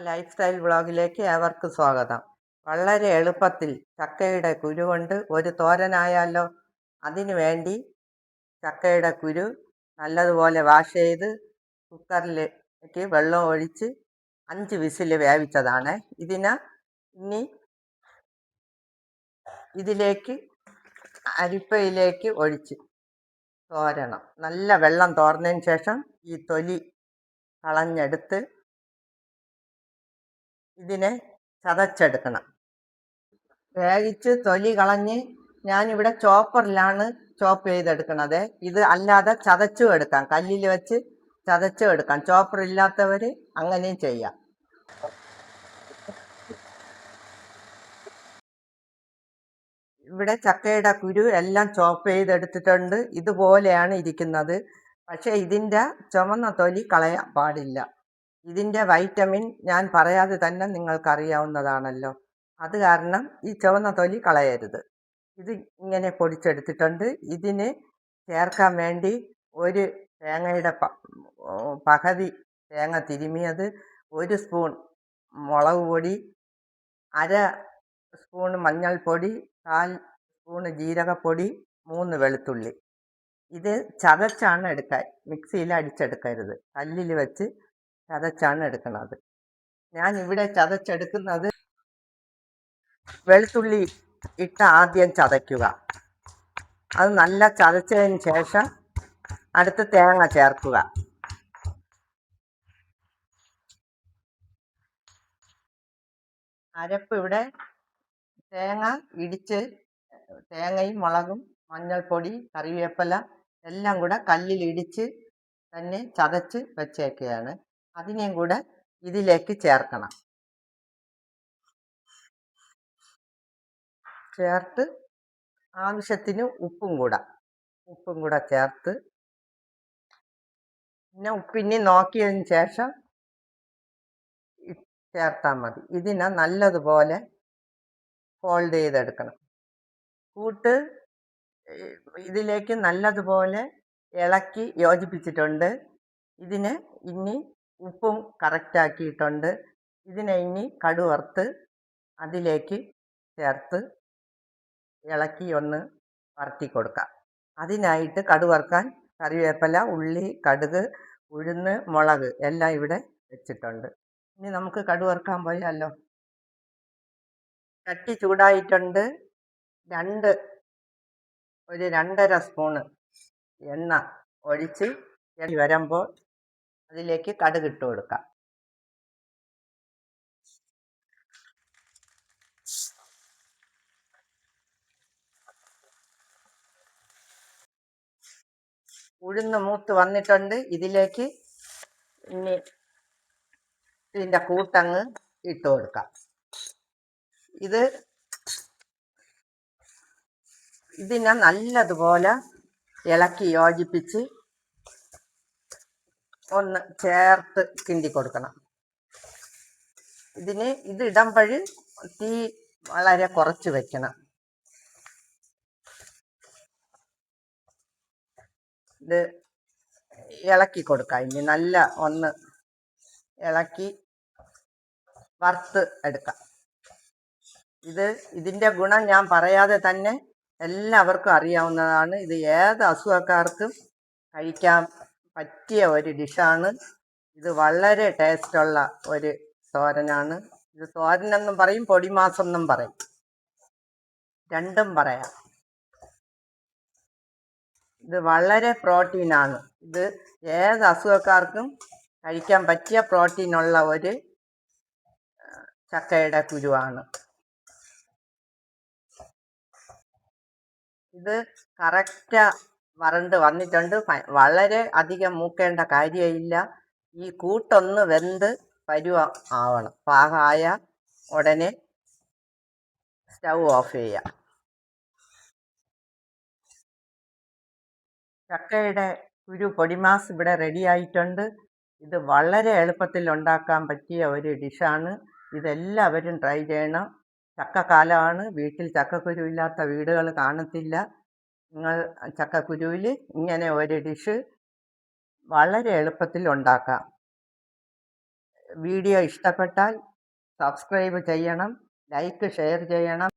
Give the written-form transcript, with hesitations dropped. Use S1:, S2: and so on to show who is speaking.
S1: Life style വ്ളോഗിലേക്ക് ഏവർക്കും സ്വാഗതം. വളരെ എളുപ്പത്തിൽ ചക്കയുടെ കുരു കൊണ്ട് ഒരു തോരനായാലോ? അതിനു വേണ്ടി ചക്കയുടെ കുരു നല്ലതുപോലെ വാഷ് ചെയ്ത് കുക്കറിലേക്ക് വെള്ളം ഒഴിച്ച് 5 വിസിൽ വേവിച്ചതാണ്. ഇനി ഇതിലേക്ക് അരിപ്പയിലേക്ക് ഒഴിച്ച് തോരണം. നല്ല വെള്ളം തോർന്നതിന് ശേഷം ഈ തൊലി കളഞ്ഞെടുത്ത് ഇതിനെ ചതച്ചെടുക്കണം. വേവിച്ച് തൊലി കളഞ്ഞ് ഞാനിവിടെ ചോപ്പറിലാണ് ചോപ്പ് ചെയ്തെടുക്കണത്. ഇത് അല്ലാതെ ചതച്ചും എടുക്കാം, കല്ലിൽ വെച്ച് ചതച്ചും എടുക്കാം. ചോപ്പർ ഇല്ലാത്തവർ അങ്ങനെയും ചെയ്യാം. ഇവിടെ ചക്കയുടെ കുരു എല്ലാം ചോപ്പ് ചെയ്തെടുത്തിട്ടുണ്ട്. ഇതുപോലെയാണ് ഇരിക്കുന്നത്. പക്ഷേ ഇതിൻ്റെ ചുവന്ന തൊലി കളയാൻ പാടില്ല. ഇതിൻ്റെ വൈറ്റമിൻ ഞാൻ പറയാതെ തന്നെ നിങ്ങൾക്കറിയാവുന്നതാണല്ലോ. അത് കാരണം ഈ ചുവന്ന തൊലി കളയരുത്. ഇത് ഇങ്ങനെ പൊടിച്ചെടുത്തിട്ടുണ്ട്. ഇതിന് ചേർക്കാൻ വേണ്ടി ഒരു തേങ്ങയുടെ പകുതി തേങ്ങ തിരുമിയത്, 1 സ്പൂൺ മുളക് പൊടി, അര സ്പൂൺ മഞ്ഞൾപ്പൊടി, 1/4 സ്പൂൺ ജീരകപ്പൊടി, 3 വെളുത്തുള്ളി. ഇത് ചതച്ചാണ് എടുക്കാൻ, മിക്സിയിൽ അടിച്ചെടുക്കരുത്. കല്ലിൽ വെച്ച് ചതച്ചാണ് എടുക്കുന്നത്. ഞാൻ ഇവിടെ ചതച്ചെടുക്കുന്നത് വെളുത്തുള്ളി ഇട്ട് ആദ്യം ചതയ്ക്കുക. അത് നല്ല ചതച്ചതിന് ശേഷം അടുത്ത് തേങ്ങ ചേർക്കുക. അരപ്പ് ഇവിടെ തേങ്ങ ഇടിച്ച്, തേങ്ങയും മുളകും മഞ്ഞൾപ്പൊടി കറിവേപ്പില എല്ലാം കൂടെ കല്ലിൽ ഇടിച്ച് തന്നെ ചതച്ച് വെച്ചേക്കുകയാണ്. അതിനെയും കൂടെ ഇതിലേക്ക് ചേർക്കണം. ചേർത്ത് ആവശ്യത്തിന് ഉപ്പും കൂടെ ചേർത്ത്, പിന്നെ ഉപ്പിനി നോക്കിയതിന് ശേഷം ചേർത്താൽ മതി. ഇതിനെ നല്ലതുപോലെ ഫോൾഡ് ചെയ്തെടുക്കണം. കൂട്ട് ഇതിലേക്ക് നല്ലതുപോലെ ഇളക്കി യോജിപ്പിച്ചിട്ടുണ്ട്. ഇതിനെ ഇനി ഉപ്പും കറക്റ്റാക്കിയിട്ടുണ്ട്. ഇതിനെ ഇനി കടുക് വറുത്ത് അതിലേക്ക് ചേർത്ത് ഇളക്കി ഒന്ന് വറുത്തി കൊടുക്കാം. അതിനായിട്ട് കടുക് വറുക്കാൻ കറിവേപ്പില, ഉള്ളി, കടുക്, ഉഴുന്ന്, മുളക് എല്ലാം ഇവിടെ വെച്ചിട്ടുണ്ട്. ഇനി നമുക്ക് കടുക് വറുക്കാൻ പോയാലോ? ചട്ടി ചൂടായിട്ടുണ്ട്. ഒരു 2.5 സ്പൂണ് എണ്ണ ഒഴിച്ച് വരുമ്പോൾ അതിലേക്ക് കടുക് ഇട്ട് കൊടുക്കാം. ഉഴുന്ന് മൂത്ത് വന്നിട്ടുണ്ട്. ഇതിലേക്ക് ഇനി ഇതിൻ്റെ കൂട്ടങ്ങ് ഇട്ട് കൊടുക്കാം. ഇതിനെ നല്ലതുപോലെ ഇളക്കി യോജിപ്പിച്ച് ഒന്ന് ചേർത്ത് കിണ്ടി കൊടുക്കണം. ഇത് ഇടുമ്പോൾ തീ വളരെ കുറച്ച് വെക്കണം. ഇത് ഇളക്കി കൊടുക്കാം. ഇനി നല്ല ഒന്ന് ഇളക്കി വറുത്ത് എടുക്കാം. ഇതിൻ്റെ ഗുണം ഞാൻ പറയാതെ തന്നെ എല്ലാവർക്കും അറിയാവുന്നതാണ്. ഇത് ഏത് അസുഖക്കാർക്കും കഴിക്കാൻ പറ്റിയ ഒരു ഡിഷാണ്. ഇത് വളരെ ടേസ്റ്റുള്ള ഒരു തോരനാണ്. ഇത് തോരനെന്നും പറയും, പൊടിമാസം എന്നും പറയും, രണ്ടും പറയാം. ഇത് വളരെ പ്രോട്ടീനാണ്. ഇത് ഏത് അസുഖക്കാർക്കും കഴിക്കാൻ പറ്റിയ പ്രോട്ടീനുള്ള ഒരു ചക്കയുടെ കുരുവാണ്. ഇത് കറക്റ്റ് വരണ്ട് വന്നിട്ടുണ്ട്. വളരെ അധികം മൂക്കേണ്ട കാര്യമില്ല. ഈ കൂട്ടൊന്ന് വെന്ത് പരുവം ആവണം. പാകമായ ഉടനെ സ്റ്റൗ ഓഫ് ചെയ്യാം. ചക്കയുടെ കുരു പൊടിമാസ് ഇവിടെ റെഡി ആയിട്ടുണ്ട്. ഇത് വളരെ എളുപ്പത്തിൽ ഉണ്ടാക്കാൻ പറ്റിയ ഒരു ഡിഷാണ്. ഇതെല്ലാവരും ട്രൈ ചെയ്യണം. ചക്കക്കാലമാണ്. വീട്ടിൽ ചക്കക്കുരു ഇല്ലാത്ത വീടുകൾ കാണത്തില്ല. നിങ്ങൾ ചക്കക്കുരുവിൽ ഇങ്ങനെ ഒരു ഡിഷ് വളരെ എളുപ്പത്തിൽ ഉണ്ടാക്കാം. വീഡിയോ ഇഷ്ടപ്പെട്ടാൽ സബ്സ്ക്രൈബ് ചെയ്യണം, ലൈക്ക് ഷെയർ ചെയ്യണം.